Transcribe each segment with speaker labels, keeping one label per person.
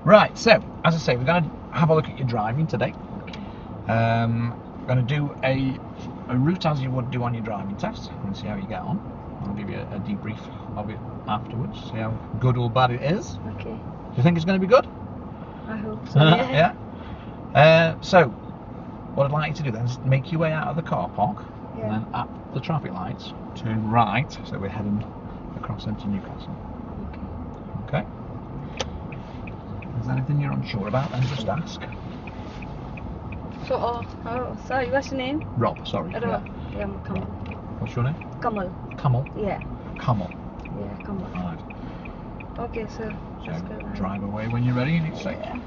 Speaker 1: Right, so as I say, we're going to have a look at your driving today.
Speaker 2: Okay.
Speaker 1: We're going to do a route as you would do on your driving test and see how you get on. I'll give you a debrief of it afterwards, see how good or bad it is.
Speaker 2: Okay.
Speaker 1: Do you think it's going to be good?
Speaker 2: I hope so. Yeah.
Speaker 1: Yeah. So, what I'd like you to do then is make your way out of the car park,
Speaker 2: Yeah.
Speaker 1: and then at the traffic lights, turn right, so we're heading across into Newcastle.
Speaker 2: Okay.
Speaker 1: Okay? Is there anything you're unsure about, then just ask.
Speaker 2: So, sorry, what's your name?
Speaker 1: Rob, sorry.
Speaker 2: Rob. Yeah, I'm Kamal.
Speaker 1: What's your name?
Speaker 2: Kamal.
Speaker 1: Kamal?
Speaker 2: Yeah.
Speaker 1: Kamal.
Speaker 2: Yeah, Kamal.
Speaker 1: Right.
Speaker 2: Okay, so let's
Speaker 1: So,
Speaker 2: go now.
Speaker 1: drive away when you're ready, and it's safe.
Speaker 2: Yeah.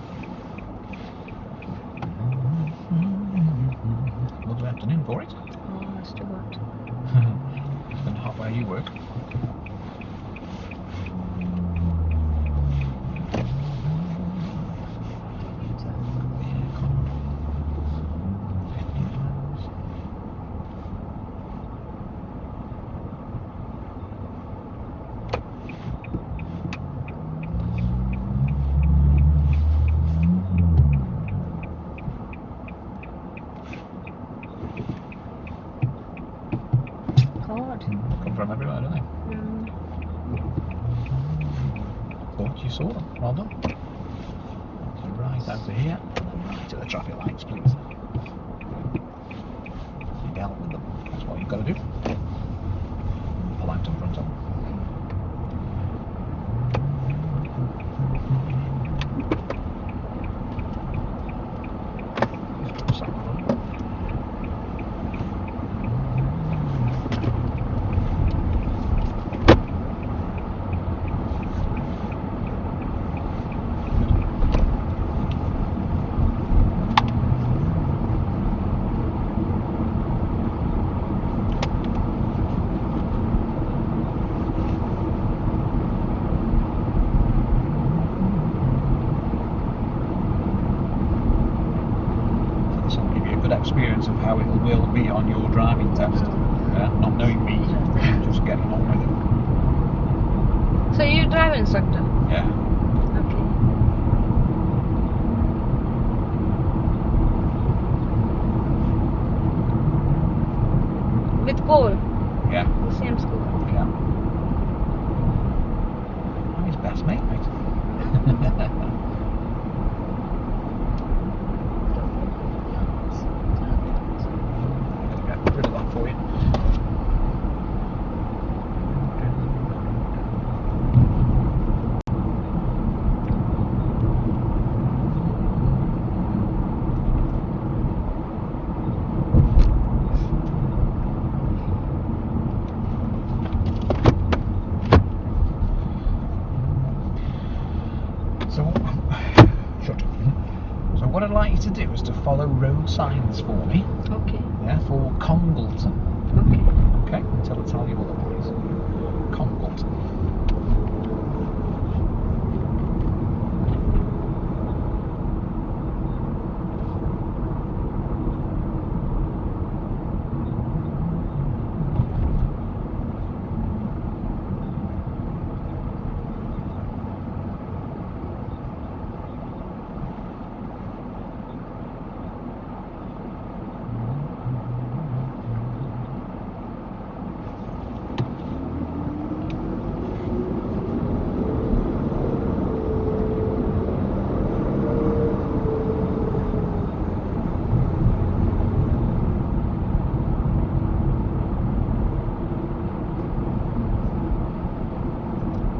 Speaker 1: Lovely afternoon for it.
Speaker 2: Oh, it's too hot.
Speaker 1: It's been hot where you work.
Speaker 2: God.
Speaker 1: Come from everywhere, don't they? Thought you saw them. Well done. So right over here, and then right at the traffic lights, please. You dealt with them. That's what you've got to do. Pull out in front of them. This will give you a good experience of how it will be on your driving test. Yeah, not knowing me, just getting on with it.
Speaker 2: So you're driving instructor?
Speaker 1: Yeah.
Speaker 2: Okay. With Cole?
Speaker 1: Yeah.
Speaker 2: The same school?
Speaker 1: Yeah. I'm his best mate, mate. Get rid of that for you. So what I'd like you to do is to follow road signs for me.
Speaker 2: Okay.
Speaker 1: Yeah, for Congleton.
Speaker 2: Okay.
Speaker 1: Okay, until I tell you otherwise. Congleton.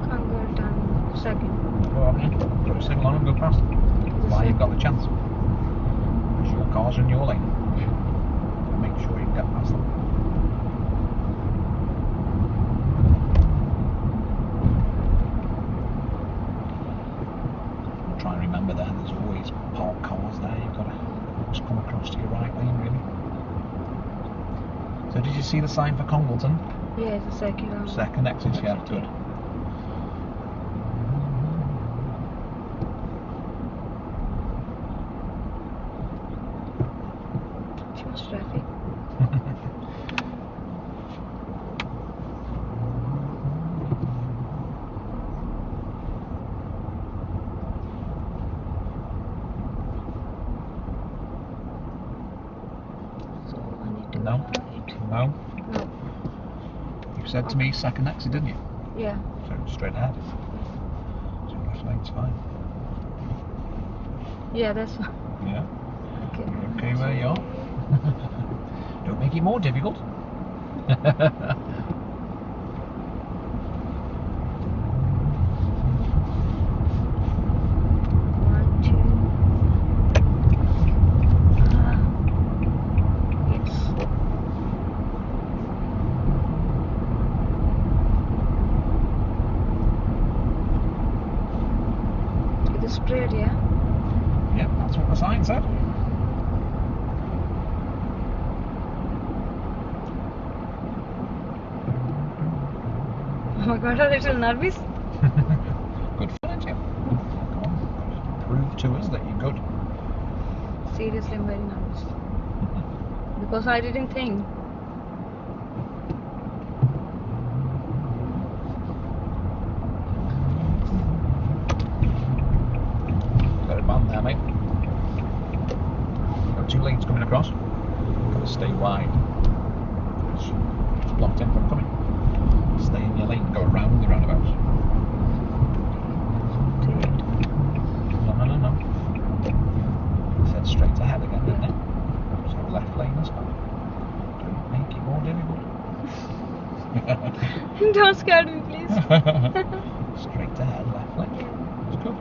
Speaker 2: Can't go down second.
Speaker 1: Go on then. Put a signal on and go past. Why you've got the chance. It's your car's in your lane. Make sure you get past them. Try and remember there's always parked cars there. You've got to just come across to your right lane, really. So did you see the sign for Congleton?
Speaker 2: Yeah, it's a second.
Speaker 1: Second exit, yeah, good.
Speaker 2: Too much traffic. Right.
Speaker 1: No?
Speaker 2: No.
Speaker 1: You said to me second exit, didn't you?
Speaker 2: Yeah.
Speaker 1: So straight ahead. So left lane's fine.
Speaker 2: Yeah, that's fine.
Speaker 1: Yeah?
Speaker 2: Okay.
Speaker 1: You're okay where you are? Don't make it more difficult.
Speaker 2: One, two. Yes. It is straight, yeah?
Speaker 1: Yeah, that's what the sign said.
Speaker 2: Oh my god, a little nervous.
Speaker 1: Good fun, ain't you? Come on. Prove to us that you're good.
Speaker 2: Seriously, I'm very nervous. Because I didn't think.
Speaker 1: Got a man there, mate. Got 2 lanes coming across. Got to stay wide. It's blocked in from coming. Stay in your lane, go around the roundabout. No. Said straight ahead again, didn't it? So left lane is fine. Don't make it more difficult.
Speaker 2: Don't scare me, please.
Speaker 1: Straight ahead, left lane. It's good.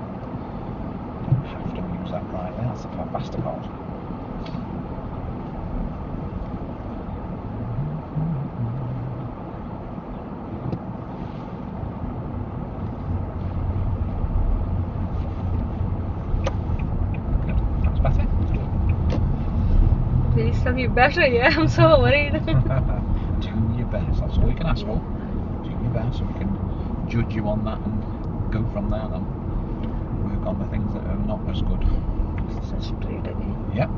Speaker 1: Don't have to use that right there, that's a faster part.
Speaker 2: Please tell me better, yeah? I'm so worried.
Speaker 1: Do your best, that's all you can ask for. Do your best so we can judge you on that and go from there then. Work on the things that are not as good.
Speaker 2: So straight again.
Speaker 1: Yep.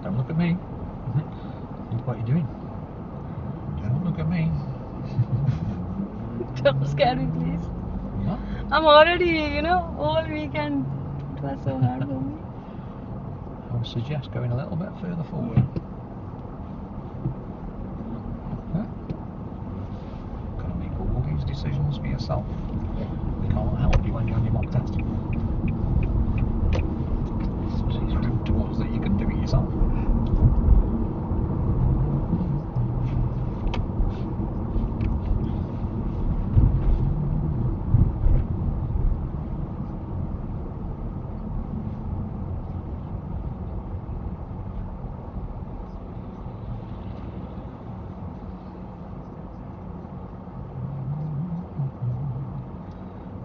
Speaker 1: Don't look at me. Look what you're doing. Don't look at me.
Speaker 2: Don't scare me, please.
Speaker 1: No?
Speaker 2: I'm already, all weekend. It was so hard for me.
Speaker 1: I would suggest going a little bit further forward. Huh? Gotta make all these decisions for yourself. We can't help you when you're on your mock test. Please prove to us that you can do it yourself.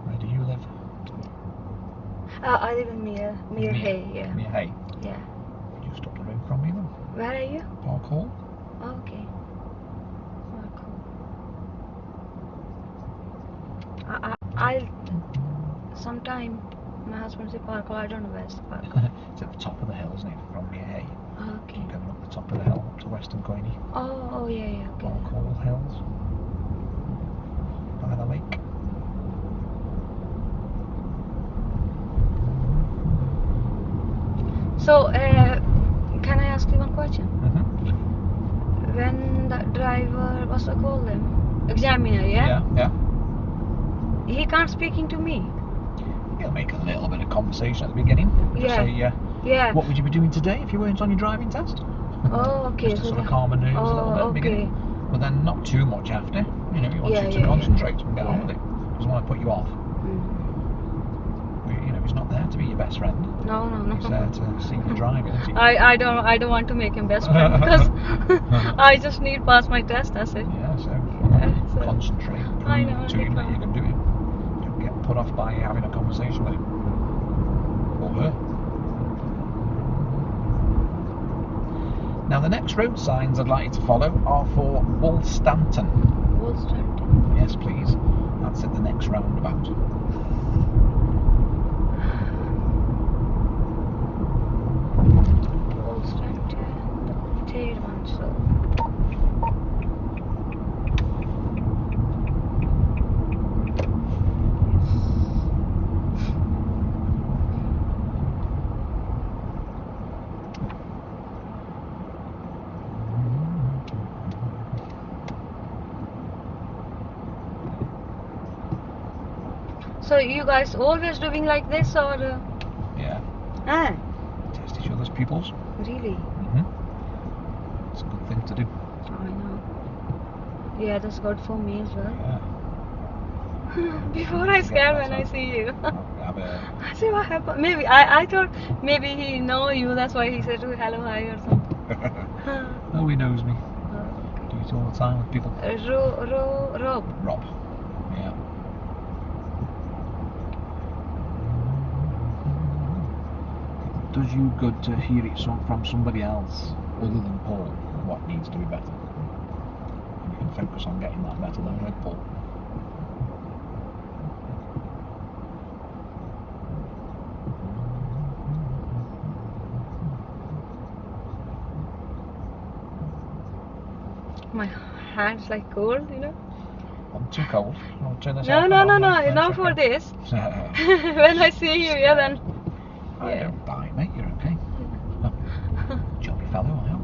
Speaker 1: Where do you live?
Speaker 2: I live in Mere Hay, yeah.
Speaker 1: Mere Hay.
Speaker 2: Yeah.
Speaker 1: Just up the road from me then.
Speaker 2: Where are you?
Speaker 1: Park Hall.
Speaker 2: Oh, okay. Oh, cool. I'll sometime my husband said Park Hall. I don't know where's the Park Hall.
Speaker 1: It's at the top of the hill, isn't it? From Mere Hay.
Speaker 2: Oh, okay.
Speaker 1: You're going up the top of the hill up to Western Coiney.
Speaker 2: Oh, yeah, okay.
Speaker 1: Park Hall Hills. By the lake.
Speaker 2: So, can I ask you one question?
Speaker 1: Mm-hmm.
Speaker 2: When the driver, what's the call them? Examiner, yeah?
Speaker 1: Yeah.
Speaker 2: He can't speaking to me.
Speaker 1: He'll make a little bit of conversation at the beginning. Just say,
Speaker 2: Yeah.
Speaker 1: what would you be doing today if you weren't on your driving test?
Speaker 2: Oh, okay.
Speaker 1: Just to
Speaker 2: so
Speaker 1: sort of
Speaker 2: the-
Speaker 1: calm the nerves a little bit at the
Speaker 2: okay.
Speaker 1: beginning. But then not too much after. He wants
Speaker 2: Yeah,
Speaker 1: you to
Speaker 2: yeah,
Speaker 1: concentrate and get
Speaker 2: yeah.
Speaker 1: on with it. Doesn't want to put you off. He's not there to be your best friend.
Speaker 2: No.
Speaker 1: He's there to see you driving, isn't he?
Speaker 2: I don't want to make him best friend because I just need pass my test. That's it.
Speaker 1: Yeah, so
Speaker 2: so-
Speaker 1: concentrate.
Speaker 2: I
Speaker 1: Prove
Speaker 2: know,
Speaker 1: to him that
Speaker 2: okay.
Speaker 1: you can do it. Don't get put off by having a conversation with him. Or her. Now the next road signs I'd like you to follow are for Woolstanton.
Speaker 2: Woolstanton.
Speaker 1: Yes, please. That's at the next roundabout.
Speaker 2: Woolstanton. The third one, so. So you guys always doing like this or?
Speaker 1: Yeah.
Speaker 2: Ah,
Speaker 1: Test each other's pupils.
Speaker 2: really?
Speaker 1: It's a good thing to do.
Speaker 2: I know. Yeah, that's good for me as well.
Speaker 1: Yeah.
Speaker 2: Before I scared when I see you.
Speaker 1: Have a,
Speaker 2: I see what happened. Maybe I thought maybe he know you. That's why he said hello, hi or something.
Speaker 1: oh, he knows me.
Speaker 2: Okay.
Speaker 1: Do it all the time with people.
Speaker 2: Rob.
Speaker 1: Rob. Yeah. It does you good to hear it from somebody else other than Paul what needs to be better. And you can focus on getting that better than with Paul.
Speaker 2: My hands like cold, you know.
Speaker 1: I'm too cold. I'll turn this
Speaker 2: No,
Speaker 1: off.
Speaker 2: no,
Speaker 1: and
Speaker 2: no,
Speaker 1: on,
Speaker 2: no.
Speaker 1: then.
Speaker 2: Not for this. When I see you, yeah, then.
Speaker 1: I
Speaker 2: Yeah.
Speaker 1: don't die, mate. You're okay. Jolly fellow, I am.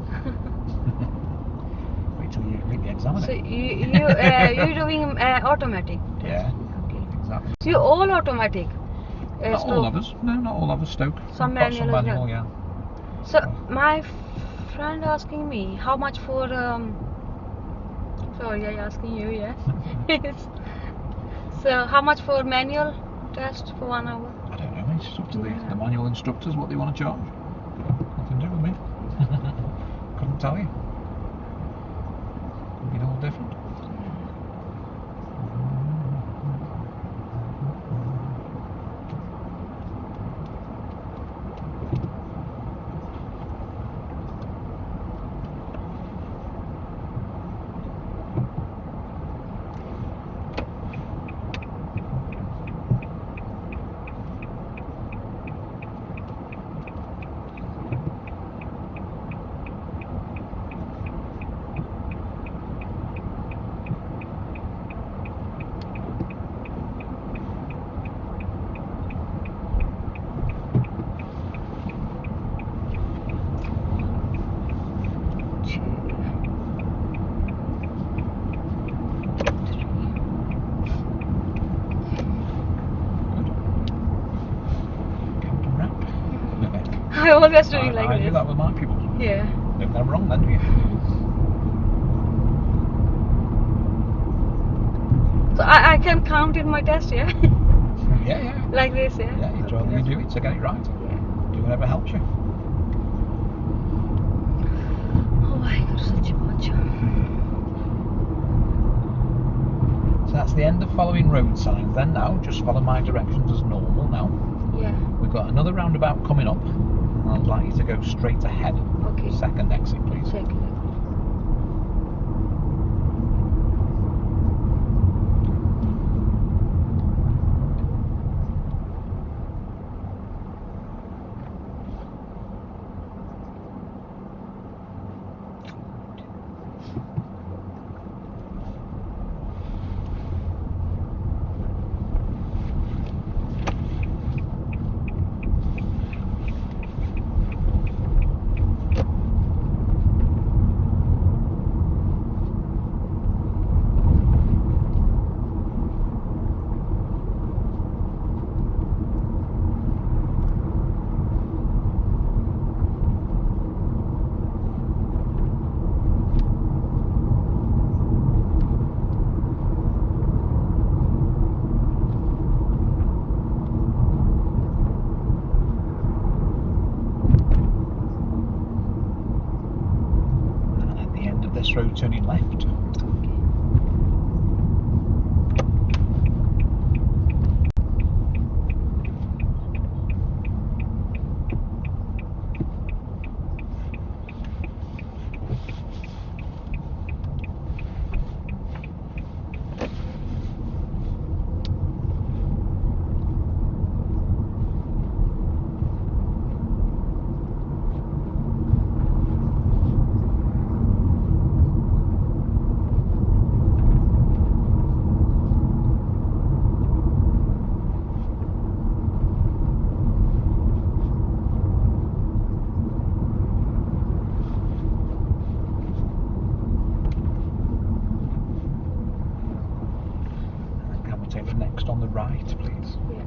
Speaker 1: Wait till you read the examiner.
Speaker 2: So you doing automatic?
Speaker 1: Yeah.
Speaker 2: Okay.
Speaker 1: Exactly.
Speaker 2: So you all automatic?
Speaker 1: Not all of us. No, not all of us. Stoke.
Speaker 2: Some
Speaker 1: We've got some
Speaker 2: manual as
Speaker 1: manual,
Speaker 2: well.
Speaker 1: yeah.
Speaker 2: So my friend asking me how much for sorry, I asking you, yeah. So how much for manual test for 1 hour?
Speaker 1: I don't know, mate. It's up to the manual instructors what they want to charge. Nothing to do with me. Couldn't tell you. Could be all different.
Speaker 2: I always doing like
Speaker 1: I
Speaker 2: this.
Speaker 1: do that with my pupils.
Speaker 2: Yeah.
Speaker 1: Don't get them wrong then, do you?
Speaker 2: So I can count in my test, yeah?
Speaker 1: Yeah.
Speaker 2: Like this, yeah?
Speaker 1: Yeah, you'd rather you do it to get it right.
Speaker 2: Yeah.
Speaker 1: Do whatever helps you.
Speaker 2: Oh my god, such a much.
Speaker 1: So that's the end of following road signs then now. Just follow my directions as normal now.
Speaker 2: Yeah.
Speaker 1: We've got another roundabout coming up. And I'd like you to go straight ahead.
Speaker 2: Okay.
Speaker 1: Second exit, please.
Speaker 2: Second.
Speaker 1: next on the right, please.
Speaker 2: Yeah.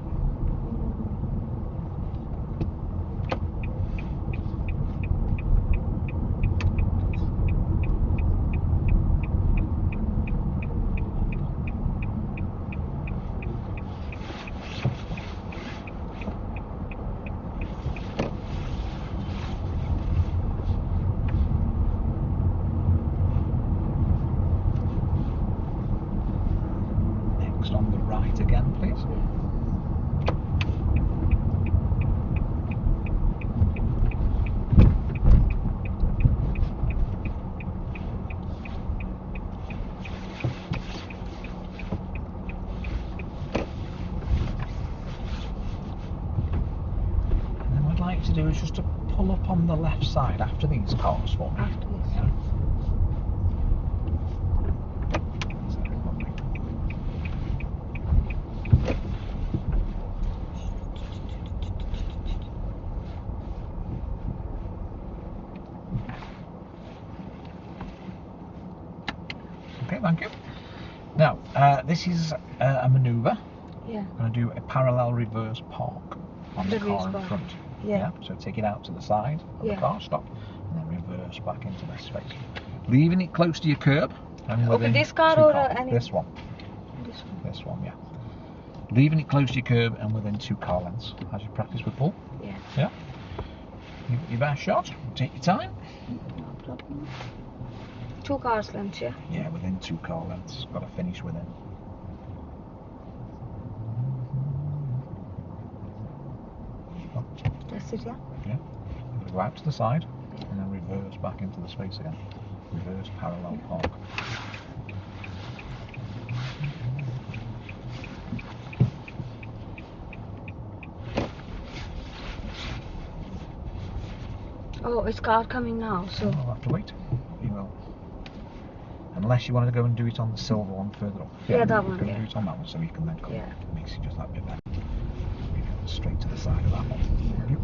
Speaker 1: Next on the right again, please. And then what I'd like you to do is just to pull up on the left side after these cars for me.
Speaker 2: After this.
Speaker 1: Yeah. Lovely. Okay, thank you. Now, this is a manoeuvre.
Speaker 2: Yeah.
Speaker 1: I'm going to do a parallel reverse park on the
Speaker 2: Reverse
Speaker 1: car in
Speaker 2: park.
Speaker 1: front.
Speaker 2: Yeah.
Speaker 1: So take it out to the side of
Speaker 2: Yeah.
Speaker 1: the car, stop, and then reverse back into this space. Leaving it close to your curb. And
Speaker 2: Okay,
Speaker 1: within
Speaker 2: this car
Speaker 1: 2
Speaker 2: or
Speaker 1: cars.
Speaker 2: any?
Speaker 1: This one.
Speaker 2: This one.
Speaker 1: This one, yeah. Leaving it close to your curb and within 2 car lengths as you practice with pull.
Speaker 2: Yeah.
Speaker 1: Yeah. Your best shot. Take your time.
Speaker 2: No problem. 2 cars length, yeah.
Speaker 1: Yeah, within 2 car lengths. Got to finish within. Oh,
Speaker 2: That's it, yeah.
Speaker 1: yeah. You're going to go out to the side and then reverse back into the space again. Reverse parallel park.
Speaker 2: Oh, it's car coming now, so.
Speaker 1: I'll have to wait. You will. Unless you want to go and do it on the silver one further up.
Speaker 2: Yeah, that
Speaker 1: go
Speaker 2: one,
Speaker 1: and
Speaker 2: yeah.
Speaker 1: do it on that one so you can then come.
Speaker 2: Yeah.
Speaker 1: Makes it just that bit better. You go straight to the side of that one. Yep.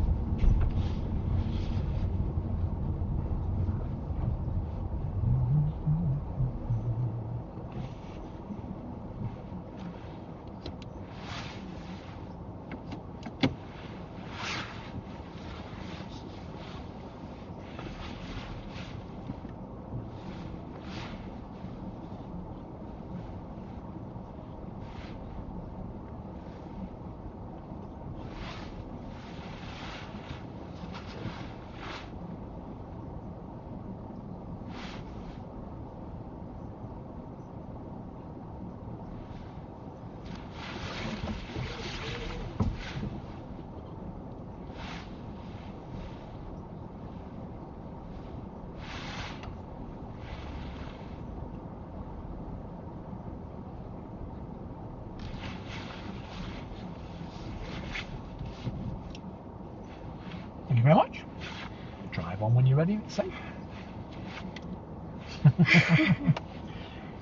Speaker 1: Thank you very much. Drive on when you're ready, it's safe.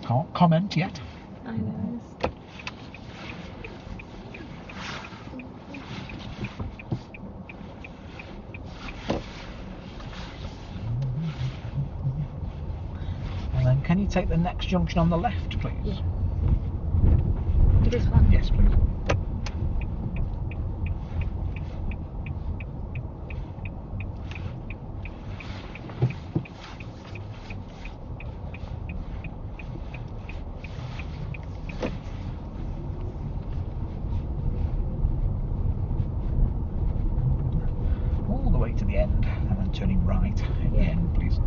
Speaker 1: Can't comment yet.
Speaker 2: I know.
Speaker 1: And then can you take the next junction on the left, please?
Speaker 2: Yeah. This one?
Speaker 1: Yes, please. All the way to the end and then turning right at the
Speaker 2: Yeah.
Speaker 1: end, please.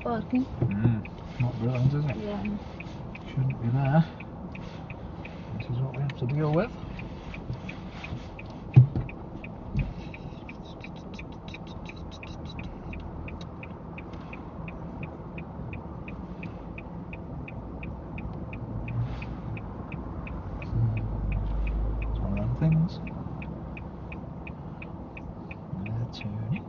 Speaker 2: Parking?
Speaker 1: Not brilliant, is it?
Speaker 2: Yeah.
Speaker 1: Shouldn't be there. This is what we have to deal with. It's one of them things. Turn Turning.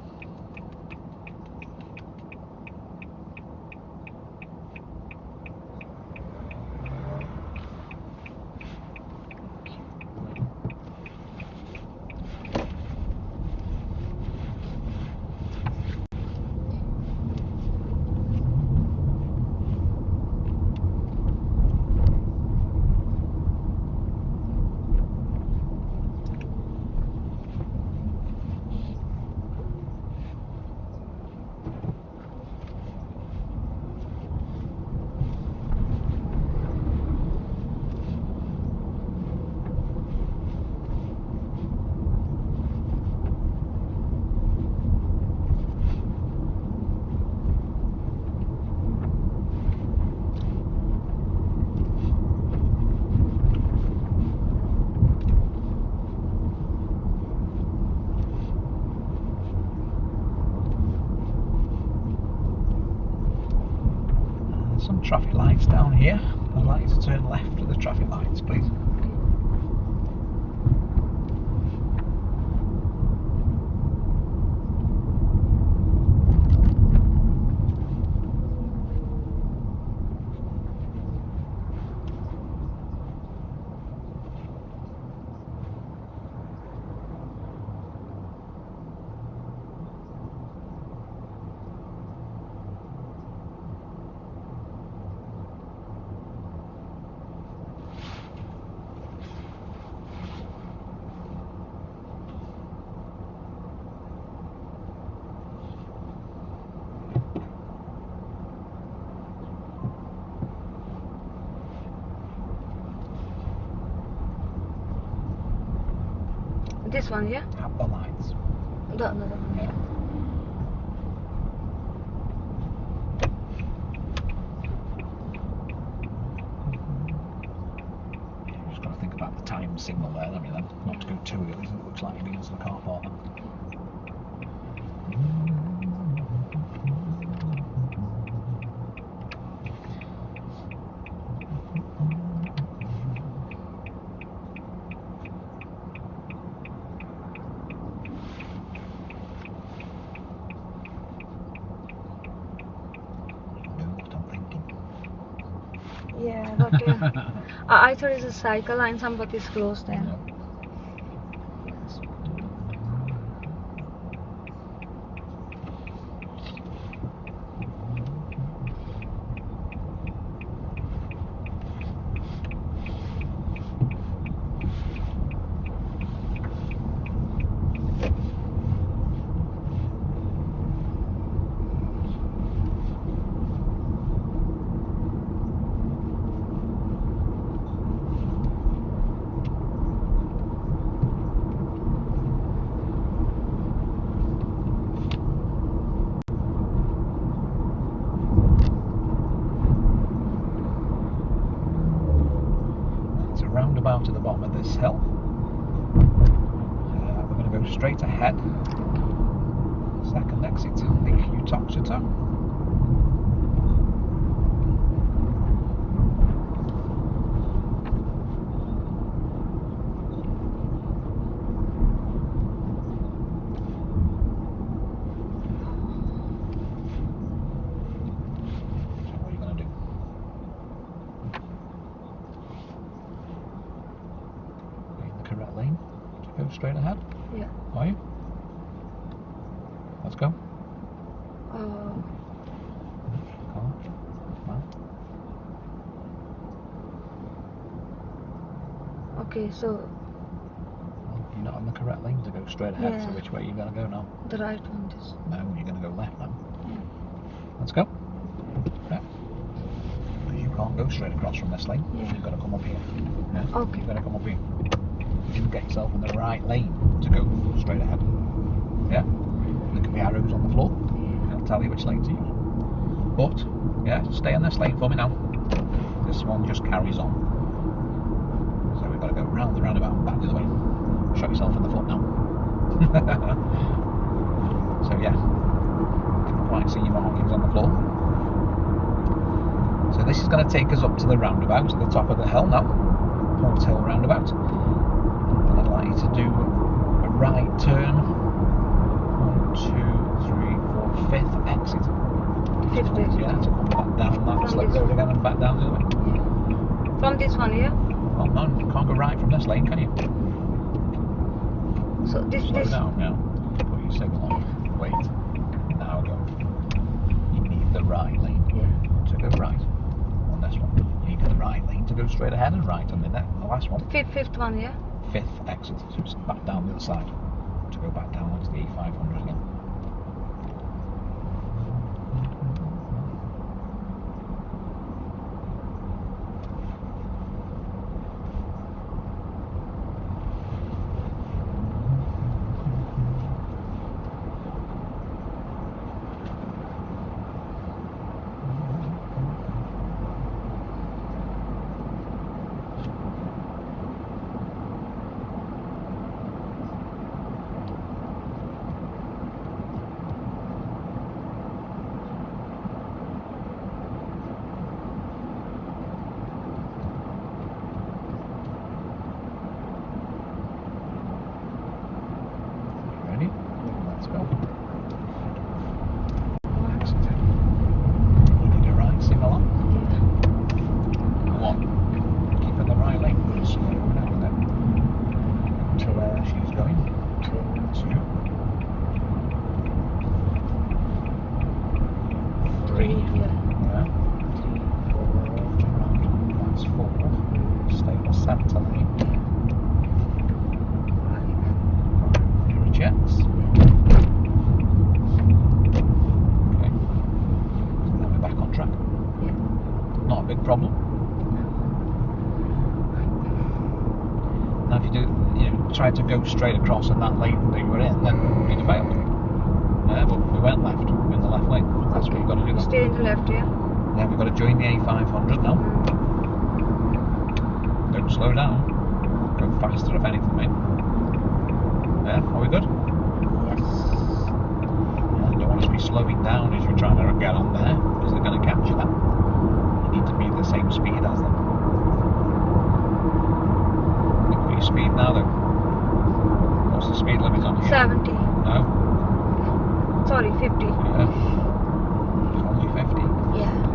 Speaker 1: Some traffic lights down here. I'd like you to turn left at the traffic lights, please.
Speaker 2: This one, yeah?
Speaker 1: At the lights.
Speaker 2: The other one.
Speaker 1: Yeah. Just got to think about the time signal there, haven't you then? Not to go too early, so it looks like you're being into the car park then.
Speaker 2: Yeah, but I thought it's a cycle line, somebody's close there.
Speaker 1: Yeah. Roundabout at the bottom of this hill. We're going to go straight ahead. Second exit, the Untitled Chapter. Correct lane to go straight ahead?
Speaker 2: Yeah.
Speaker 1: Are you? Let's go. Car. Man.
Speaker 2: Okay, so
Speaker 1: Well, you're not on the correct lane to go straight ahead,
Speaker 2: yeah.
Speaker 1: So which way are you going to go now?
Speaker 2: The right one is.
Speaker 1: No, you're going to go left now.
Speaker 2: Yeah.
Speaker 1: Let's go. Yeah. You can't go straight across from this lane.
Speaker 2: Yeah.
Speaker 1: You've got to come up here. Yeah?
Speaker 2: Okay.
Speaker 1: You've got to come up here. You can get yourself in the right lane to go straight ahead. Yeah? There can be arrows on the floor.
Speaker 2: Yeah.
Speaker 1: It'll tell you which lane to use. But, yeah, stay in this lane for me now. This one just carries on. So we've got to go round the roundabout and back the other way. Shot yourself in the foot now. So yeah, can't quite see your markings on the floor. So this is going to take us up to the roundabout, to the top of the hill now. Port Hill roundabout. And I'd like you to do a right turn
Speaker 2: straight.
Speaker 1: Yeah, to come back down that
Speaker 2: From
Speaker 1: slip
Speaker 2: this
Speaker 1: road
Speaker 2: one.
Speaker 1: again and back down the other way.
Speaker 2: Yeah. From this one, yeah?
Speaker 1: Well, no, you can't go right from this lane, can you?
Speaker 2: So this
Speaker 1: Slow
Speaker 2: this
Speaker 1: down now. Put your signal on. Wait. Now go. You need the right lane to go right on this one. You need the right lane to go straight ahead and right on the last one.
Speaker 2: fifth one, yeah?
Speaker 1: Fifth exit, so it's back down the other side to go back down onto the A500 again. Ready? Let's go. Exit in. You need a right signal on. 1. Keep in the right lane. Slow down then. To where she's going. 2. Three. Yeah. 4. That's 4. Stay in the centre lane. Rejects. Okay. Then we're back on track. Not a big problem. Now if you do, try to go straight across in that lane that you were in, then you'd have failed. Yeah, but we went left. We're in the left lane. That's what you've got to do.
Speaker 2: Stay in the left, yeah?
Speaker 1: Yeah, we've got to join the A500 now. Don't slow down. Go faster if anything, mate. Yeah, are we good?
Speaker 2: Yes.
Speaker 1: Yeah, don't want us to be slowing down as you're trying to get on there, because they're going to catch you then. You need to be the same speed as them. Look at your speed now though. What's the speed limit on here?
Speaker 2: 70.
Speaker 1: No?
Speaker 2: Sorry, 50.
Speaker 1: Yeah. Only 50.
Speaker 2: Yeah.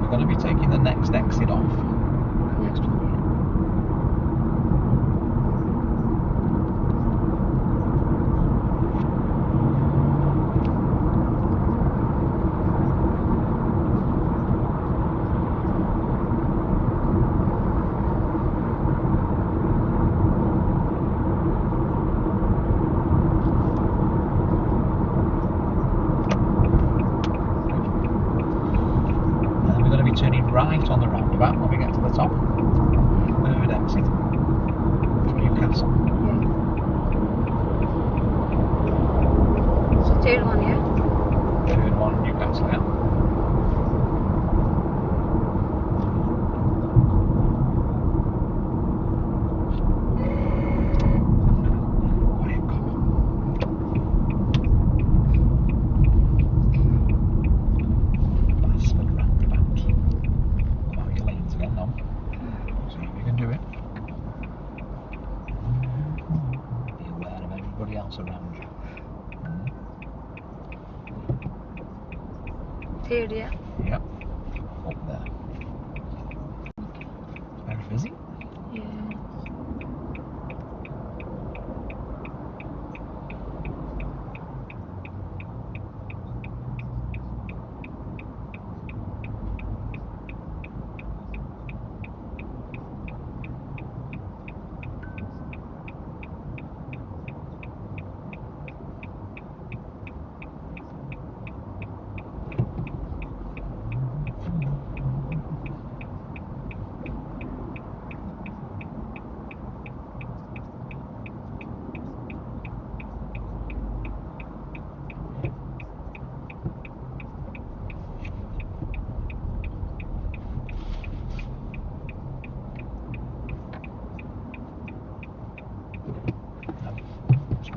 Speaker 1: Going to be taking the next exit off.
Speaker 2: Next one.
Speaker 1: Turning right on the roundabout when we get to the top. Third exit. Newcastle.
Speaker 2: Yeah. So third one, yeah?
Speaker 1: Third one, Newcastle, yeah. Around you.
Speaker 2: Third, yeah?
Speaker 1: Yep. Up there. Very busy.
Speaker 2: Yeah.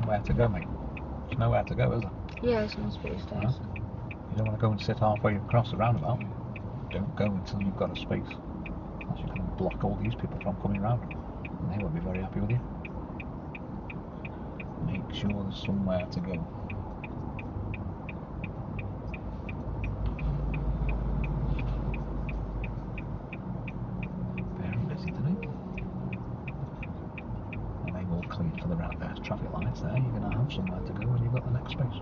Speaker 1: somewhere to go, mate. There's nowhere to go, is there?
Speaker 2: Yeah, it's no space there.
Speaker 1: No? You don't want to go and sit halfway across the roundabout. Don't go until you've got a space. Else you can block all these people from coming round. And they won't be very happy with you. Make sure there's somewhere to go. Very busy today. And they will clear for the round. There's traffic lights there. You're going to have somewhere to go when you've got the next space.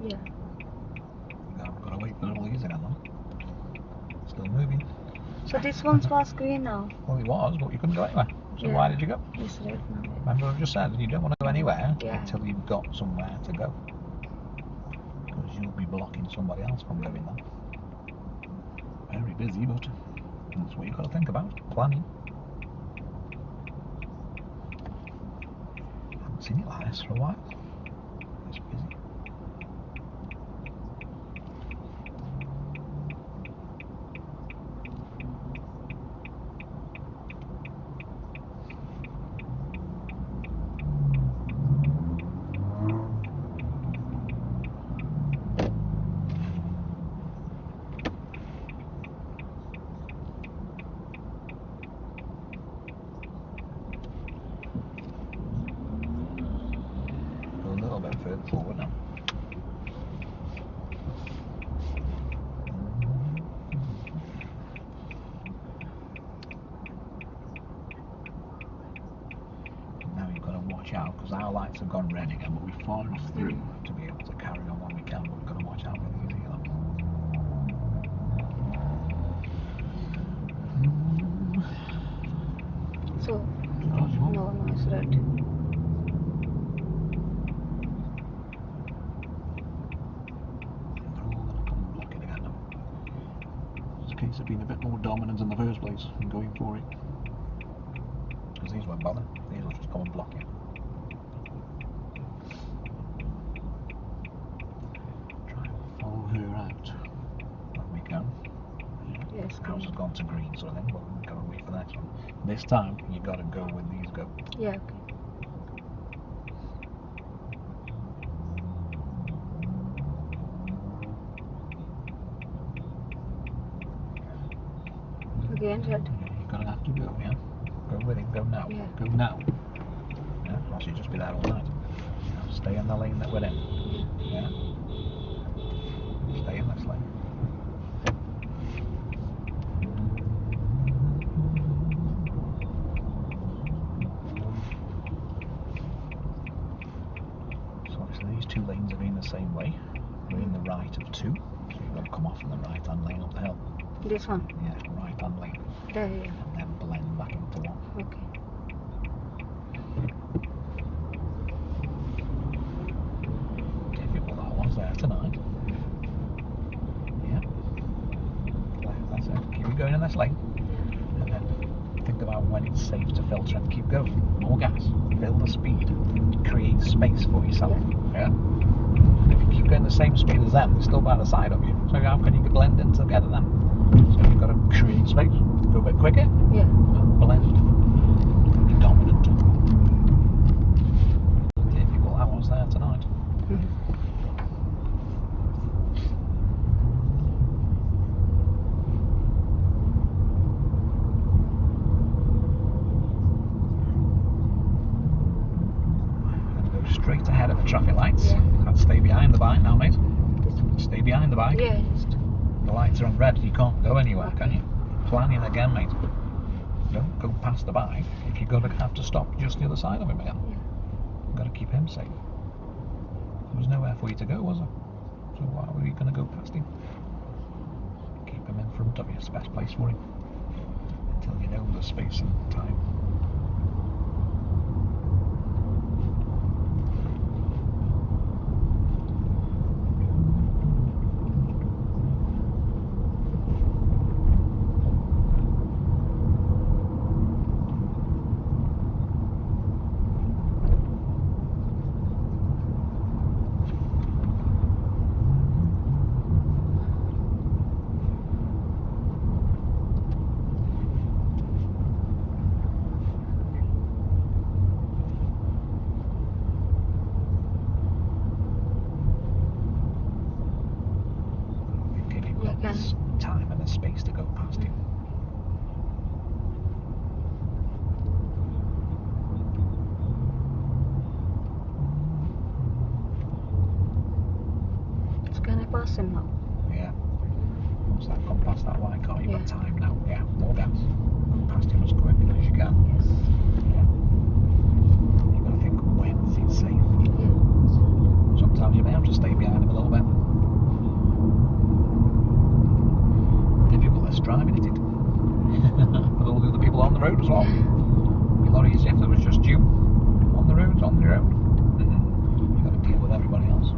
Speaker 2: Yeah.
Speaker 1: I've got to wait for all these again though. Still moving.
Speaker 2: So this one's was green now.
Speaker 1: Well, it was, but you couldn't go anywhere. So
Speaker 2: Yeah.
Speaker 1: why did you go?
Speaker 2: It's red now.
Speaker 1: Remember I just said you don't want to go anywhere
Speaker 2: Yeah.
Speaker 1: until you've got somewhere to go. Because you'll be blocking somebody else from going there. Very busy, but that's what you've got to think about. Planning. I haven't seen it like this for a while. It's busy. Go a little bit further forward now. Now you've got to watch out because our lights have gone red again, but we're far enough through to be able to carry on when we can, but we've got to watch out for these here.
Speaker 2: So
Speaker 1: Yours, you want?
Speaker 2: no, it's red.
Speaker 1: They're all going to come blocking again now. It's a case of being a bit more dominant in the first place and going for it. Because these won't bother. These will just come and block you. Try and follow her out when we can.
Speaker 2: Yes,
Speaker 1: House has
Speaker 2: green.
Speaker 1: gone to green sort of thing, but we've got to wait for the next one. This time, you've got to go when these go.
Speaker 2: Yeah, okay. Again red.
Speaker 1: You're going to have to go, yeah? Go with it, go now.
Speaker 2: Yeah.
Speaker 1: Go now. Yeah? Or else you'll just be there all night. Now stay in the lane that we're in. Yeah? Stay in this lane. So obviously these two lanes are going the same way. We're in the right of two. So you've got to come off in the right hand lane up the hill.
Speaker 2: This one.
Speaker 1: Yeah, right hand lane.
Speaker 2: There, yeah.
Speaker 1: And then blend back into one.
Speaker 2: Okay.
Speaker 1: Difficult that was there tonight. Yeah. That's it. Keep it going in this lane. And then think about when it's safe to filter and keep going. More gas. Build the speed. Create space for yourself. Yeah? If you keep going the same speed as them, they're still by the side of you. So how can you blend in together then? So you've got to create space, go a bit quicker,
Speaker 2: Yeah.
Speaker 1: and blend, be dominant. Difficult that was there tonight. Straight ahead of the traffic lights.
Speaker 2: Yeah.
Speaker 1: And stay behind the bike now, mate. Stay behind the bike.
Speaker 2: Yeah.
Speaker 1: The lights are on red. You can't go anywhere, can you? Planning again, mate. Don't go past the bike if you're going to have to stop just the other side of him again.
Speaker 2: Yeah.
Speaker 1: You've got to keep him safe. There was nowhere for you to go, was there? So why were you going to go past him? Keep him in front of you. It's the best place for him. Until you know the space and time. There's time and there's space to go past him.
Speaker 2: So can I pass him now?
Speaker 1: Yeah. Once that gone past that white car, you've got
Speaker 2: Yeah.
Speaker 1: time now. Yeah, more gas. Go past him as quickly as you can.
Speaker 2: Yes.
Speaker 1: Yeah. You've got to think, when is it safe?
Speaker 2: Yeah.
Speaker 1: Sometimes you may have to stay behind him a little bit. Difficult less driving, isn't it? With all the other people on the road as well. It'd be a lot easier if there was just you on the road, on your own. You've got to deal with everybody else.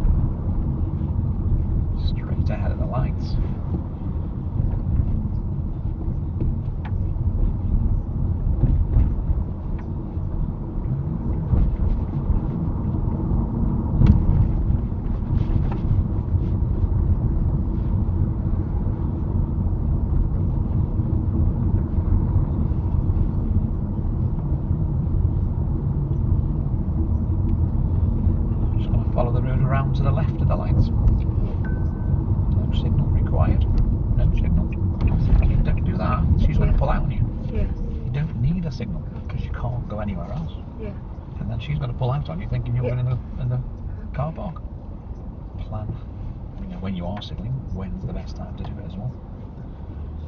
Speaker 1: Straight ahead of the lights. Follow the road around to the left of the lights. No signal required. No signal. You don't do that. She's going to pull out on you.
Speaker 2: Yeah.
Speaker 1: You don't need a signal because you can't go anywhere else.
Speaker 2: Yeah.
Speaker 1: And then she's going to pull out on you thinking you're in the car park. Plan. You know, when you are signaling, when's the best time to do it as well.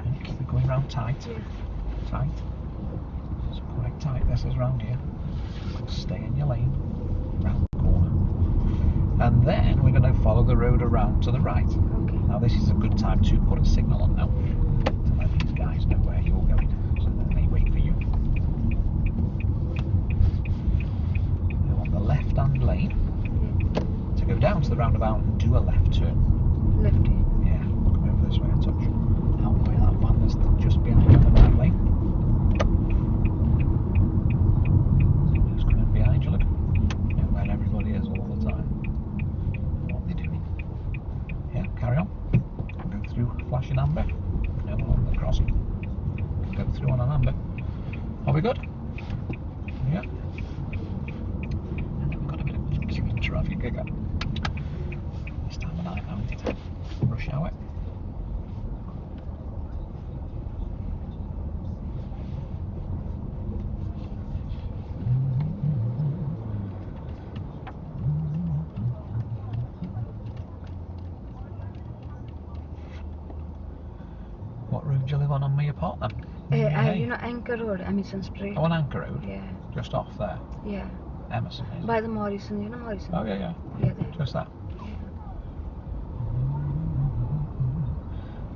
Speaker 1: And you keep it going round tight.
Speaker 2: Yeah.
Speaker 1: Tight. It's quite tight. This is round here. Stay in your lane. Round the corner. And then we're going to follow the road around to the right.
Speaker 2: Okay.
Speaker 1: Now this is a good time to put a signal on now to let these guys know where you're going so that they wait for you. They want the left hand lane to go down to the roundabout and do a left turn.
Speaker 2: Left hand.
Speaker 1: Yeah, come over this way a touch. Out the way that van is just behind you on the right lane. Just coming behind you, look. You know where everybody is all the time. Carry on. Go through flashing amber. No, on the crossing. Go through on an amber. Are we good? Yeah. And then we've got a bit of traffic again. This time of night now, isn't it? Rush hour. What road do you live on my apartment?
Speaker 2: You know Anchor Road, Emerson Street.
Speaker 1: Oh, on Anchor Road?
Speaker 2: Yeah.
Speaker 1: Just off there?
Speaker 2: Yeah.
Speaker 1: Emerson, is
Speaker 2: By
Speaker 1: it?
Speaker 2: the Morrison, you know Morrison?
Speaker 1: Oh, yeah, yeah.
Speaker 2: Yeah, there.
Speaker 1: Just that.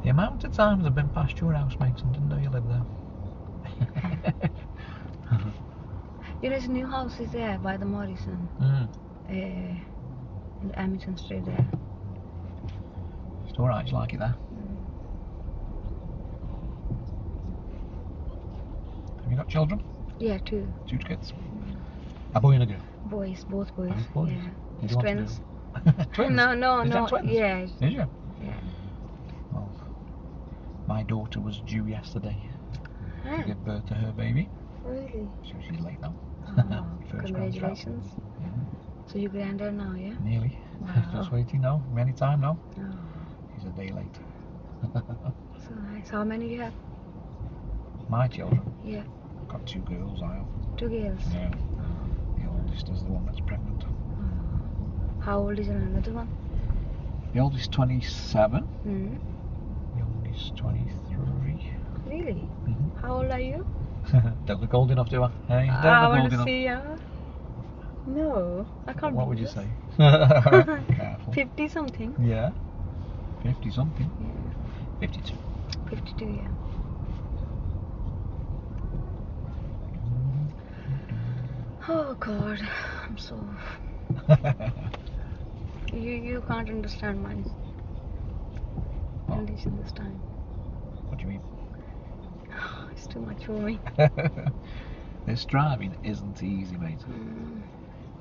Speaker 1: The amount of times I've been past your house, mate, and didn't know you lived there.
Speaker 2: You know, his new house is there by the Morrison. In Emerson Street there.
Speaker 1: It's alright, you like it there? Have you got children?
Speaker 2: Yeah, two.
Speaker 1: 2 kids? A boy and a girl?
Speaker 2: Boys, both boys.
Speaker 1: Both boys?
Speaker 2: Yeah.
Speaker 1: What do you want to
Speaker 2: Twins.
Speaker 1: do? Twins?
Speaker 2: No, no,
Speaker 1: Did you
Speaker 2: no.
Speaker 1: have twins?
Speaker 2: Yeah.
Speaker 1: Did you?
Speaker 2: Yeah.
Speaker 1: Well, my daughter was due yesterday to give birth to her baby.
Speaker 2: Really?
Speaker 1: So she's late now.
Speaker 2: Oh,
Speaker 1: First
Speaker 2: congratulations.
Speaker 1: grandchild. Yeah.
Speaker 2: So you granddad now, yeah?
Speaker 1: Nearly.
Speaker 2: Wow.
Speaker 1: Just waiting now. Any time now.
Speaker 2: Oh,
Speaker 1: She's a day late.
Speaker 2: so nice. How many you have?
Speaker 1: My children.
Speaker 2: Yeah.
Speaker 1: Got 2 girls, I have.
Speaker 2: 2 girls.
Speaker 1: Yeah. The oldest is the one that's pregnant.
Speaker 2: Oh. How old is another one?
Speaker 1: The oldest 27.
Speaker 2: Hmm.
Speaker 1: The youngest 23.
Speaker 2: Really?
Speaker 1: Mm-hmm.
Speaker 2: How old are you?
Speaker 1: Don't look old enough, do I? Hey, don't
Speaker 2: I
Speaker 1: look
Speaker 2: want
Speaker 1: old
Speaker 2: to
Speaker 1: enough.
Speaker 2: see you. No, I can't.
Speaker 1: What would you
Speaker 2: believe
Speaker 1: say?
Speaker 2: this.
Speaker 1: Careful.
Speaker 2: 50 something.
Speaker 1: Yeah. 50 something.
Speaker 2: Yeah.
Speaker 1: 52.
Speaker 2: 52, yeah. Oh God, I'm so. You can't understand my condition this time.
Speaker 1: What do you mean?
Speaker 2: It's too much for me.
Speaker 1: This driving isn't easy, mate.
Speaker 2: Mm.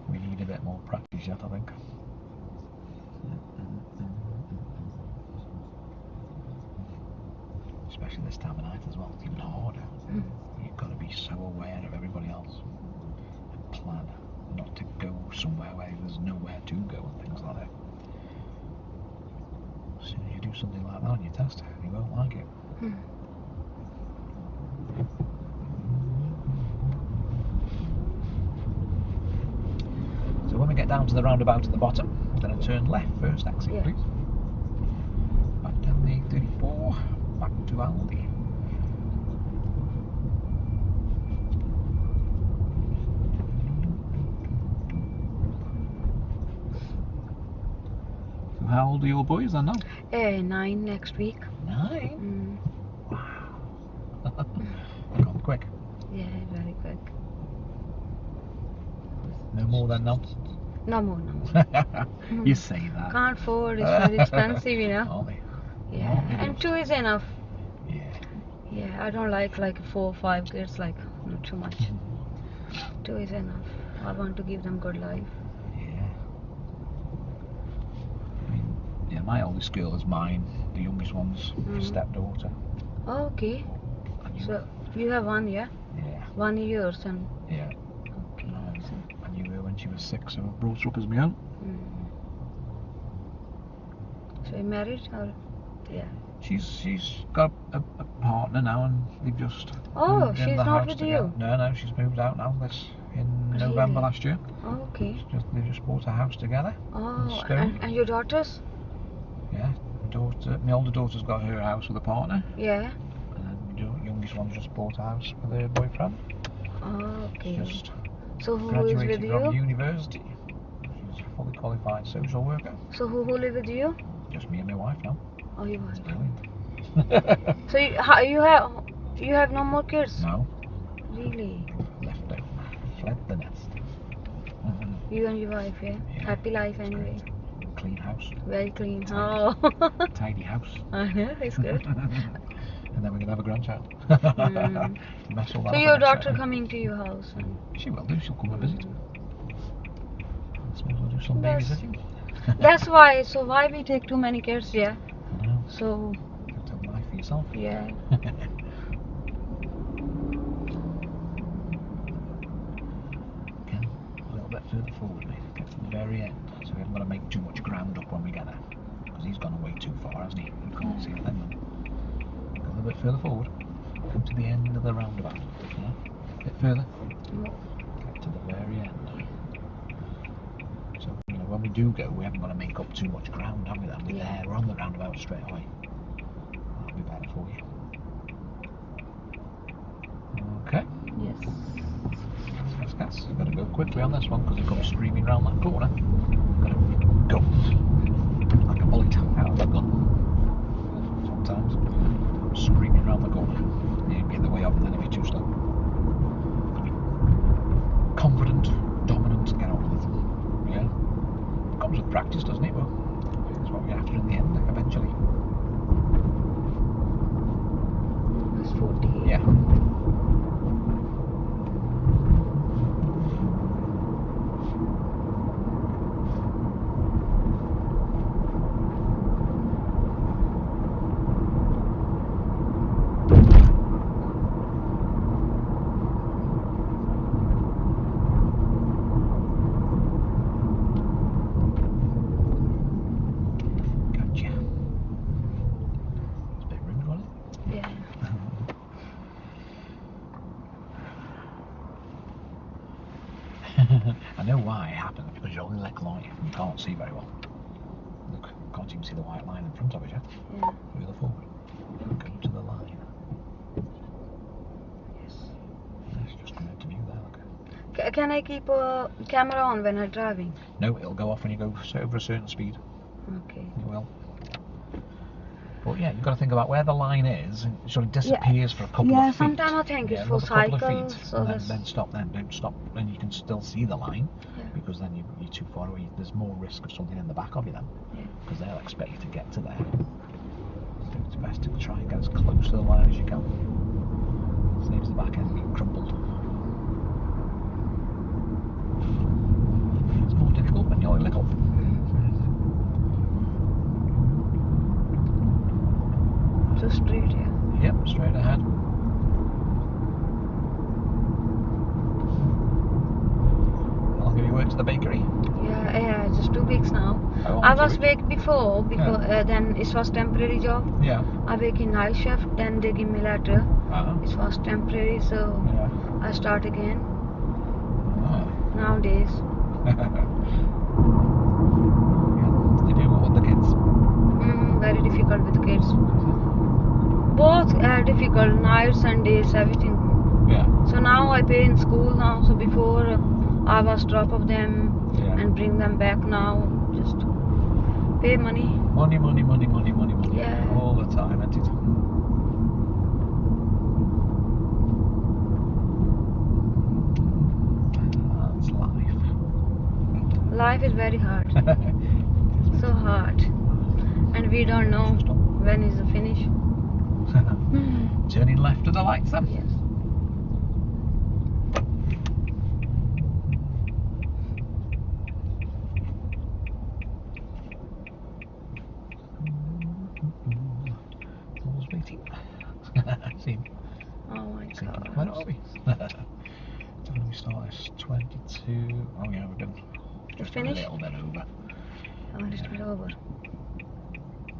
Speaker 1: We need a bit more practice yet, I think. Especially this time of night as well, it's even harder. You've got to be so aware of everybody else and plan not to go somewhere where there's nowhere to go and things like that. As soon as you do something like that on your test, you won't like it. So when we get down to the roundabout at the bottom, we're going to turn left first, exit,
Speaker 2: Yeah.
Speaker 1: please. Back down the 34, back to Aldi. So how old are your boys then now?
Speaker 2: 9 next week.
Speaker 1: 9?
Speaker 2: Mm.
Speaker 1: Wow. Gone quick.
Speaker 2: Yeah, very quick.
Speaker 1: No more than now.
Speaker 2: No more, no more.
Speaker 1: You say that.
Speaker 2: Can't afford. It's very expensive, you know.
Speaker 1: Are they?
Speaker 2: Yeah,
Speaker 1: Aren't they
Speaker 2: and
Speaker 1: just?
Speaker 2: 2 is enough.
Speaker 1: Yeah.
Speaker 2: Yeah, I don't like 4 or 5 kids, like not too much. 2 is enough. I want to give them good life.
Speaker 1: Yeah. I mean, yeah, my oldest girl is mine. The youngest one's stepdaughter.
Speaker 2: Okay.
Speaker 1: And you?
Speaker 2: So you have 1, yeah?
Speaker 1: Yeah.
Speaker 2: 1 year, son.
Speaker 1: Yeah.
Speaker 2: Okay.
Speaker 1: I knew her when she was 6, so I brought her up as my own.
Speaker 2: So you married or? Yeah.
Speaker 1: She's got a partner now, and they've just
Speaker 2: Oh,
Speaker 1: moved in
Speaker 2: she's
Speaker 1: the
Speaker 2: not
Speaker 1: house
Speaker 2: with
Speaker 1: together.
Speaker 2: you?
Speaker 1: No, she's moved out now. In November last year.
Speaker 2: Okay.
Speaker 1: They just bought a house together.
Speaker 2: Oh,
Speaker 1: Stone.
Speaker 2: and your daughters?
Speaker 1: Yeah, my older daughter's got her house with a partner,
Speaker 2: Yeah.
Speaker 1: and then the youngest one's just bought a house with her boyfriend.
Speaker 2: Oh, okay.
Speaker 1: Just
Speaker 2: So who is
Speaker 1: graduated
Speaker 2: with
Speaker 1: from
Speaker 2: you?
Speaker 1: university. She's a fully qualified social worker.
Speaker 2: So who live with you?
Speaker 1: Just me and my wife now.
Speaker 2: Oh, your wife.
Speaker 1: Brilliant.
Speaker 2: So you have no more kids?
Speaker 1: No.
Speaker 2: Really?
Speaker 1: Left out. Fled the nest.
Speaker 2: You and your wife, yeah?
Speaker 1: Yeah.
Speaker 2: Happy life anyway.
Speaker 1: Clean house.
Speaker 2: Very clean.
Speaker 1: Tidy.
Speaker 2: Oh.
Speaker 1: Tidy house.
Speaker 2: I know, it's good.
Speaker 1: And then we're gonna have a grandchild. Mess all that
Speaker 2: So
Speaker 1: up
Speaker 2: your
Speaker 1: and
Speaker 2: daughter
Speaker 1: upset.
Speaker 2: coming to your house?
Speaker 1: She will do. She'll come and visit. I suppose we'll do some
Speaker 2: That's-
Speaker 1: babysitting.
Speaker 2: That's why. So why we take too many kids? Yeah.
Speaker 1: I know.
Speaker 2: So
Speaker 1: You have to have life for yourself.
Speaker 2: yeah.
Speaker 1: Okay, a little bit further forward, mate. Get to the very end, so we haven't got to make too much ground up when we get there, because he's gone away too far, hasn't he? You can't see a thing then. Go a little bit further forward. Come to the end of the roundabout. Yeah? A bit further. Get to the very end. So, when we do go, we haven't got to make up too much ground, have we? Then we're there. We're on the roundabout straight away. That'll be better for you. Okay.
Speaker 2: Yes.
Speaker 1: Gas. Gotta go quickly on this one because it comes screaming round that corner. Gotta go like a bullet out of a gun. Sometimes screaming round the corner. You get the way up, and then if you're too slow. Confident, dominant, get on with it. Yeah. It comes with practice, doesn't it? But that's what we're after in the end, eventually.
Speaker 2: It's 40.
Speaker 1: Yeah. I know why it happened, because you're only leg light. You can't see very well. Look, can't even see the white line in front of it yet.
Speaker 2: Yeah.
Speaker 1: Further forward. Go to the line.
Speaker 2: Yes.
Speaker 1: It's just come into view there, look.
Speaker 2: Can I keep a camera on when I'm driving?
Speaker 1: No, it'll go off when you go over a certain speed.
Speaker 2: Okay.
Speaker 1: It will. But yeah, you've got to think about where the line is, and it sort of disappears for a couple of feet.
Speaker 2: Sometimes I think it's for
Speaker 1: another couple of
Speaker 2: cycles.
Speaker 1: feet,
Speaker 2: So
Speaker 1: and
Speaker 2: that's...
Speaker 1: then stop then. Don't stop, then you can still see the line,
Speaker 2: Yeah.
Speaker 1: because then you're too far away. There's more risk of something in the back of you then, because they'll expect you to get to there. So it's best to try and get as close to the line as you can. Saves the back end being crumpled. It's more difficult when you're little.
Speaker 2: So straight, yeah.
Speaker 1: Yep, straight ahead. How long have you worked at the bakery?
Speaker 2: Yeah, just 2 weeks now.
Speaker 1: Oh,
Speaker 2: I
Speaker 1: 2
Speaker 2: was
Speaker 1: weeks.
Speaker 2: work before, then it was temporary job.
Speaker 1: Yeah.
Speaker 2: I work in night shift, then they give me letter. It was temporary, so
Speaker 1: Yeah.
Speaker 2: I start again
Speaker 1: Ah.
Speaker 2: nowadays.
Speaker 1: They do what with the kids.
Speaker 2: Very difficult with kids. Both are difficult, nights and days, everything.
Speaker 1: Yeah.
Speaker 2: So now I pay in school now. So before I was drop of them and bring them back. Now just pay money.
Speaker 1: Money.
Speaker 2: Yeah.
Speaker 1: All the time, isn't it? That's life.
Speaker 2: Life is very hard. So hard. And we don't know when is the finish.
Speaker 1: Turning left to the lights then.
Speaker 2: Yes.
Speaker 1: Always waiting. See.
Speaker 2: Oh my God.
Speaker 1: Where are we? So when we start, it's 22. Oh yeah, we've been just a
Speaker 2: finished?
Speaker 1: little bit over.
Speaker 2: Oh, just a bit over.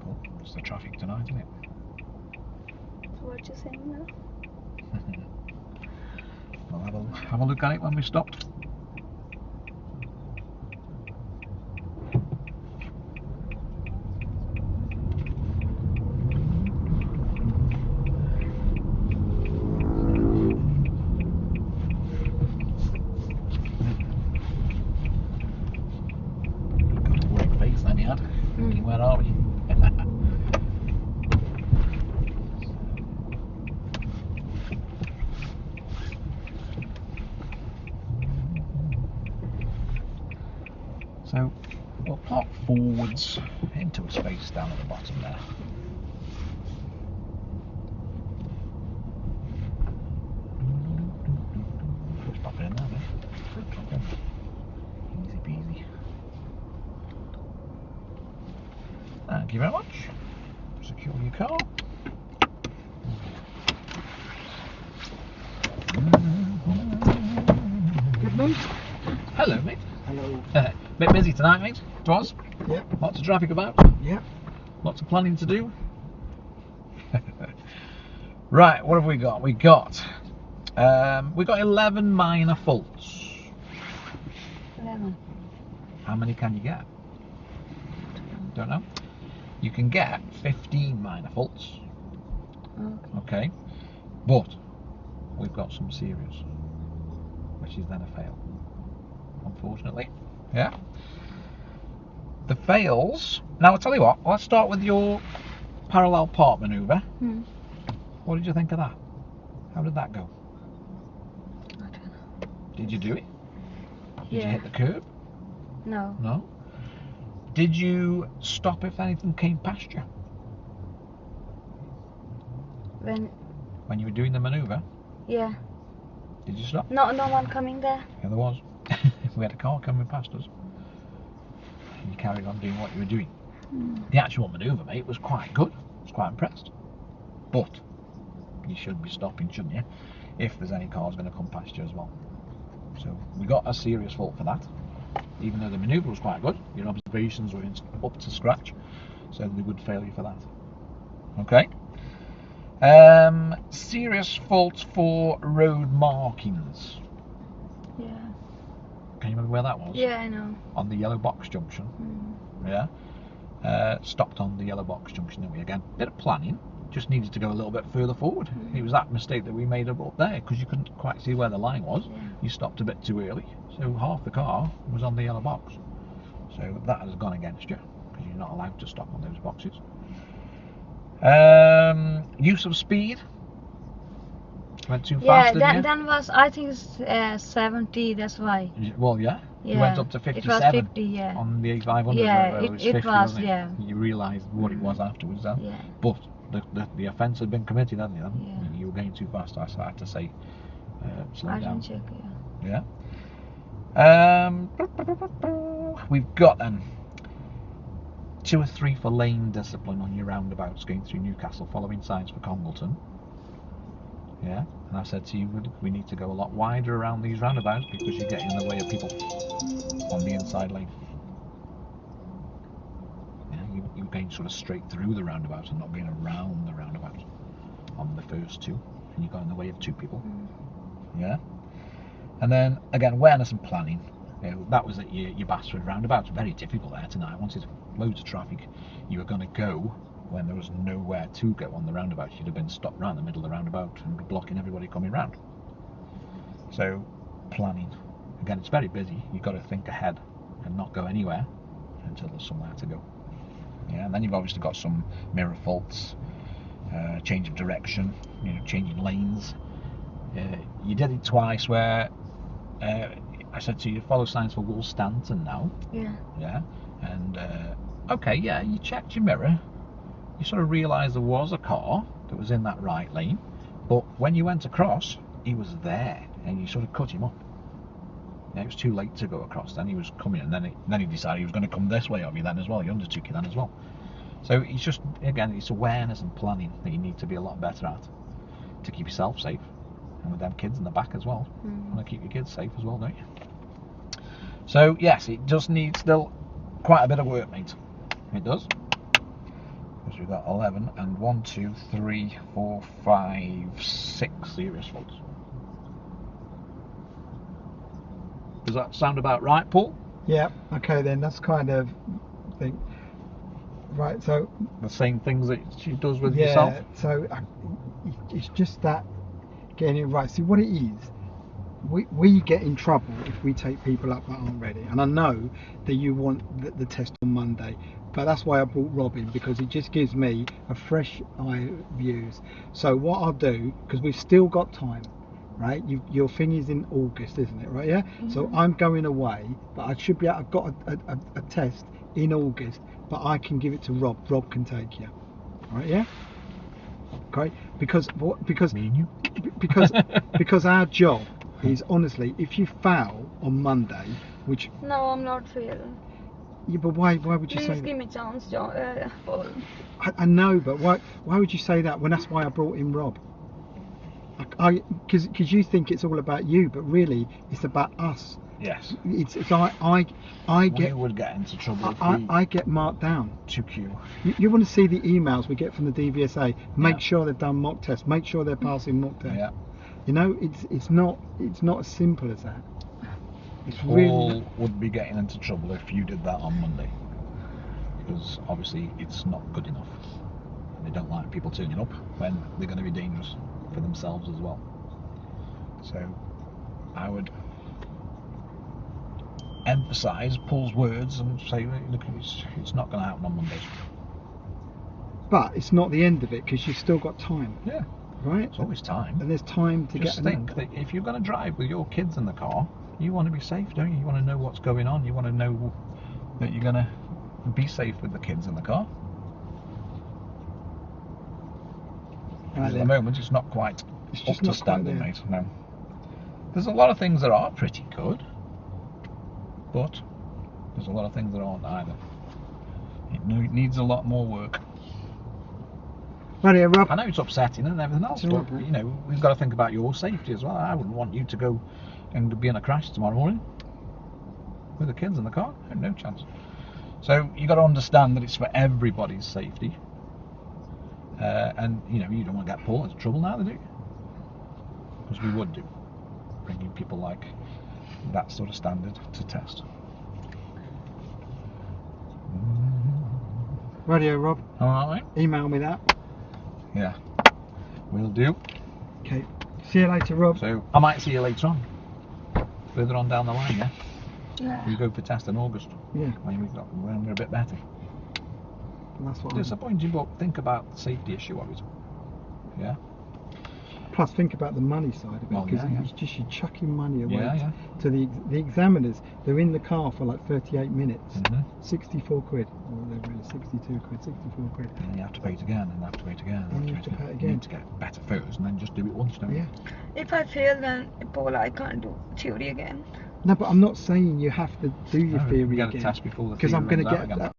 Speaker 1: But it's the traffic tonight, isn't it?
Speaker 2: So what you saying now?
Speaker 1: We'll have a look at it when we stopped. Got a worried face then you had. Thinking, where are we? So we'll park forwards into a space down at the bottom there. Just pop it in there, mate. Drop in. Easy peasy. Thank you very much. Secure your car.
Speaker 3: Good mate.
Speaker 1: Hello, mate.
Speaker 3: Hello.
Speaker 1: Bit busy tonight, mate. It was.
Speaker 3: Yep.
Speaker 1: Lots of traffic about.
Speaker 3: Yep.
Speaker 1: Lots of planning to do. Right, what have we got? We got 11 minor faults.
Speaker 2: 11.
Speaker 1: How many can you get? Don't know. You can get 15 minor faults. Okay. But we've got some serious, which is then a fail, unfortunately. Yeah. The fails. Now I'll tell you what. Let's start with your parallel park manoeuvre. What did you think of that? How did that go?
Speaker 2: I don't know.
Speaker 1: Did you do it? Did you
Speaker 2: Yeah.
Speaker 1: hit the curb?
Speaker 2: No.
Speaker 1: No. Did you stop if anything came past you when you were doing the manoeuvre?
Speaker 2: Yeah.
Speaker 1: Did you stop?
Speaker 2: No one coming there.
Speaker 1: Yeah, there was. We had a car coming past us. And you carried on doing what you were doing. The actual manoeuvre, mate, was quite good. I was quite impressed. But you should be stopping, shouldn't you? If there's any cars going to come past you as well. So we got a serious fault for that. Even though the manoeuvre was quite good, your observations were up to scratch. So they would fail you for that. Okay. Serious fault for road markings.
Speaker 2: Yeah.
Speaker 1: Can you remember where that was?
Speaker 2: Yeah, I know.
Speaker 1: On the yellow box junction. Yeah. Stopped on the yellow box junction, didn't we? Again, bit of planning. Just needed to go a little bit further forward. It was that mistake that we made up there because you couldn't quite see where the line was.
Speaker 2: Yeah.
Speaker 1: You stopped a bit too early, so half the car was on the yellow box. So that has gone against you because you're not allowed to stop on those boxes. Use of speed. Went too fast, didn't you?
Speaker 2: Then was, I think it's 70, that's why.
Speaker 1: Well, yeah. You went up to 57
Speaker 2: it was 50, yeah.
Speaker 1: on the A500.
Speaker 2: Yeah,
Speaker 1: where
Speaker 2: it
Speaker 1: was
Speaker 2: was,
Speaker 1: 50, wasn't it?
Speaker 2: yeah.
Speaker 1: You realised what it was afterwards, then.
Speaker 2: Yeah.
Speaker 1: But the offence had been committed, hadn't you? Then?
Speaker 2: Yeah.
Speaker 1: You were going too fast. I had to say, slow
Speaker 2: I
Speaker 1: down.
Speaker 2: didn't check,
Speaker 1: Yeah. We've got 2 or 3 for lane discipline on your roundabouts going through Newcastle, following signs for Congleton. Yeah, and I said to you, we need to go a lot wider around these roundabouts because you get in the way of people on the inside lane. Yeah, you're going sort of straight through the roundabout and not going around the roundabout on the first 2, and you got in the way of 2 people. Yeah, and then again, awareness and planning. You know, that was at your Basford roundabout. Very difficult there tonight. I wanted loads of traffic. You were going to go when there was nowhere to go on the roundabout. You'd have been stopped round the middle of the roundabout and blocking everybody coming round. So, planning. Again, it's very busy. You've got to think ahead and not go anywhere until there's somewhere to go. Yeah, and then you've obviously got some mirror faults, change of direction, changing lanes. You did it twice where I said to you, follow signs for Woolstanton now.
Speaker 2: Yeah.
Speaker 1: Yeah. And okay, yeah, you checked your mirror. You sort of realised there was a car that was in that right lane, but when you went across, he was there, and you sort of cut him up. Yeah, it was too late to go across. Then he was coming, and then he decided he was going to come this way of you then as well. He undertook you then as well. So it's just, again, it's awareness and planning that you need to be a lot better at to keep yourself safe, and with them kids in the back as well. You want to keep your kids safe as well, don't you? So yes, it does need still quite a bit of work, mate. It does. Because we've got 11 and 1, 2, 3, 4, 5, 6 serious faults. Does that sound about right, Paul?
Speaker 3: Yeah, okay then, that's kind of thing. Right, so...
Speaker 1: The same things that she does with yourself?
Speaker 3: Yeah, so it's just that getting it right. See, what it is, we get in trouble if we take people up that aren't ready. And I know that you want the test on Monday, but that's why I brought Robin, because it just gives me a fresh eye views. So what I'll do, because we've still got time, right? Your thing is in August, isn't it? Right? Yeah. So I'm going away, but I should be. I've got a test in August, but I can give it to Rob. Rob can take you. Right? Yeah. Okay. Because
Speaker 1: Me and you?
Speaker 3: because our job is, honestly, if you foul on Monday, which
Speaker 2: No, I'm not fair.
Speaker 3: yeah, but why would you say
Speaker 2: Please
Speaker 3: that?
Speaker 2: give me a chance, Paul.
Speaker 3: I know, but why would you say that when that's why I brought in Rob? Because you think it's all about you, but really it's about us.
Speaker 1: Yes.
Speaker 3: It's I get.
Speaker 1: We would get into trouble if
Speaker 3: I get marked down.
Speaker 1: took you.
Speaker 3: You want to see the emails we get from the DVSA? Make sure they've done mock tests. Make sure they're passing mock tests.
Speaker 1: Yeah.
Speaker 3: You know, it's not as simple as that. It's
Speaker 1: Paul
Speaker 3: really.
Speaker 1: would be getting into trouble if you did that on Monday, because obviously it's not good enough. They don't like people turning up when they're going to be dangerous for themselves as well. So I would emphasise Paul's words and say, look, it's not going to happen on Mondays.
Speaker 3: But it's not the end of it, because you've still got time.
Speaker 1: Yeah,
Speaker 3: Right?
Speaker 1: it's always time.
Speaker 3: And there's time to
Speaker 1: Just
Speaker 3: get.
Speaker 1: think that if you're going to drive with your kids in the car, you want to be safe, don't you? You want to know what's going on. You want to know that you're going to be safe with the kids in the car.
Speaker 3: Right
Speaker 1: At the
Speaker 3: then.
Speaker 1: moment, it's not quite
Speaker 3: It's
Speaker 1: up
Speaker 3: just
Speaker 1: to
Speaker 3: not quite
Speaker 1: standard,
Speaker 3: there.
Speaker 1: mate. No. There's a lot of things that are pretty good, but there's a lot of things that aren't either. It needs a lot more work.
Speaker 3: Right here, Rob.
Speaker 1: I know it's upsetting and everything else,
Speaker 3: It's all
Speaker 1: but
Speaker 3: right.
Speaker 1: you know, we've got to think about your safety as well. I wouldn't want you to go and be in a crash tomorrow morning with the kids in the car. No chance. So you've got to understand that it's for everybody's safety, and you know, you don't want to get Paul into trouble now, do you? Because we would do, bringing people like that's sort of standard to test.
Speaker 3: Radio, Rob.
Speaker 1: All right.
Speaker 3: Email me that.
Speaker 1: Yeah. Will do.
Speaker 3: Okay. See you later, Rob.
Speaker 1: So I might see you later on. Further on down the line, yeah?
Speaker 2: Yeah.
Speaker 1: We go for test in August.
Speaker 3: Yeah.
Speaker 1: When we're a bit better.
Speaker 3: That's what.
Speaker 1: Disappointing, but think about the safety issue of it. Yeah.
Speaker 3: Plus, think about the money side of it,
Speaker 1: Well,
Speaker 3: because
Speaker 1: yeah.
Speaker 3: it's just you're chucking money away
Speaker 1: Yeah.
Speaker 3: to the examiners. They're in the car for like 38 minutes,
Speaker 1: Mhm.
Speaker 3: 64 quid, or whatever it is, 62 quid, 64 quid.
Speaker 1: And you have to pay it again, and have to pay it again,
Speaker 3: And you have to pay it
Speaker 1: You
Speaker 3: again.
Speaker 1: need to get better first, and then just do it once, don't you?
Speaker 3: Yeah.
Speaker 2: If I fail, then Paula, I can't do theory again.
Speaker 3: No, but I'm not saying you have to do your
Speaker 1: No,
Speaker 3: theory
Speaker 1: you get a
Speaker 3: again,
Speaker 1: test before the
Speaker 3: because I'm
Speaker 1: theory
Speaker 3: going to
Speaker 1: runs out
Speaker 3: get
Speaker 1: again.